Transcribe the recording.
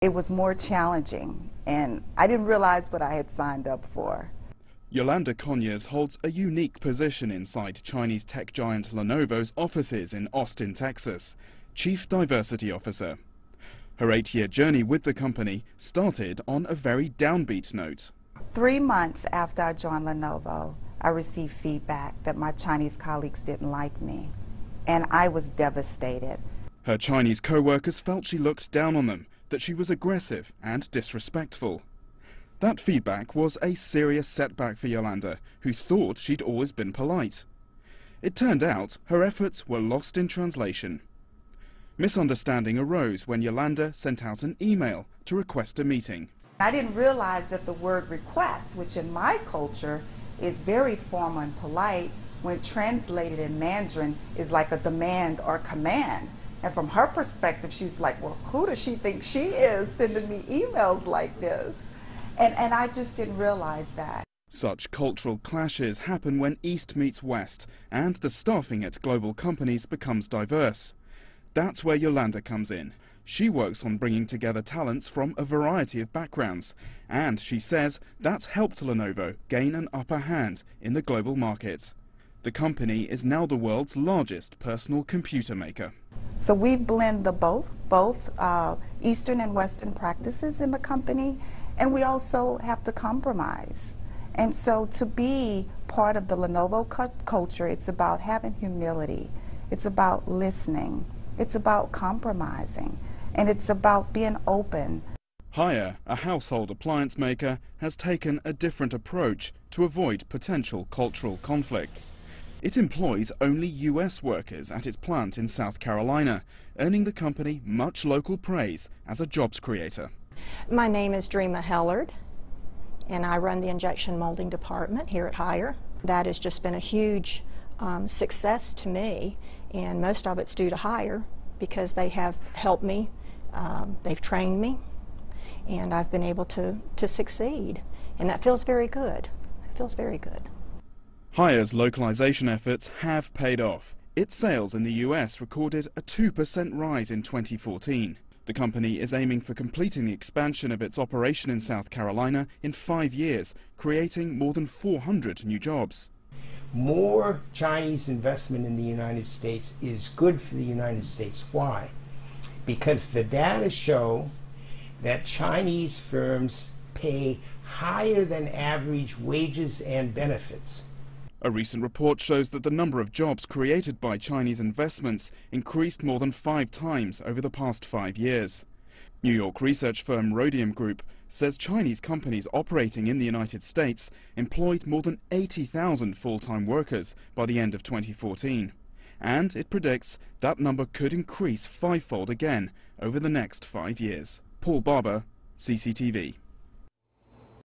It was more challenging, and I didn't realize what I had signed up for. Yolanda Conyers holds a unique position inside Chinese tech giant Lenovo's offices in Austin, Texas, Chief Diversity Officer. Her 8-year journey with the company started on a very downbeat note. 3 months after I joined Lenovo, I received feedback that my Chinese colleagues didn't like me, and I was devastated. Her Chinese co-workers felt she looked down on them, that she was aggressive and disrespectful. That feedback was a serious setback for Yolanda, who thought she'd always been polite. It turned out her efforts were lost in translation. Misunderstanding arose when Yolanda sent out an email to request a meeting. I didn't realize that the word request, which in my culture is very formal and polite, when translated in Mandarin is like a demand or command. And from her perspective, she was like, well, who does she think she is sending me emails like this? And I just didn't realize that. Such cultural clashes happen when East meets West and the staffing at global companies becomes diverse. That's where Yolanda comes in. She works on bringing together talents from a variety of backgrounds, and she says that's helped Lenovo gain an upper hand in the global market. The company is now the world's largest personal computer maker. So we blend the both Eastern and Western practices in the company, and we also have to compromise. And so to be part of the Lenovo culture, it's about having humility, it's about listening, it's about compromising, and it's about being open. Haier, a household appliance maker, has taken a different approach to avoid potential cultural conflicts. It employs only US workers at its plant in South Carolina, earning the company much local praise as a jobs creator. My name is Dreama Hellard, and I run the injection molding department here at Haier. That has just been a huge success to me, and most of it's due to Haier because they have helped me, they've trained me, and I've been able to succeed, and that feels very good. It feels very good. Haier's localization efforts have paid off. Its sales in the US recorded a 2% rise in 2014. The company is aiming for completing the expansion of its operation in South Carolina in 5 years, creating more than 400 new jobs. More Chinese investment in the United States is good for the United States. Why? Because the data show that Chinese firms pay higher than average wages and benefits. A recent report shows that the number of jobs created by Chinese investments increased more than 5 times over the past 5 years. New York research firm Rhodium Group says Chinese companies operating in the United States employed more than 80,000 full-time workers by the end of 2014. And it predicts that number could increase 5-fold again over the next 5 years. Paul Barber, CCTV.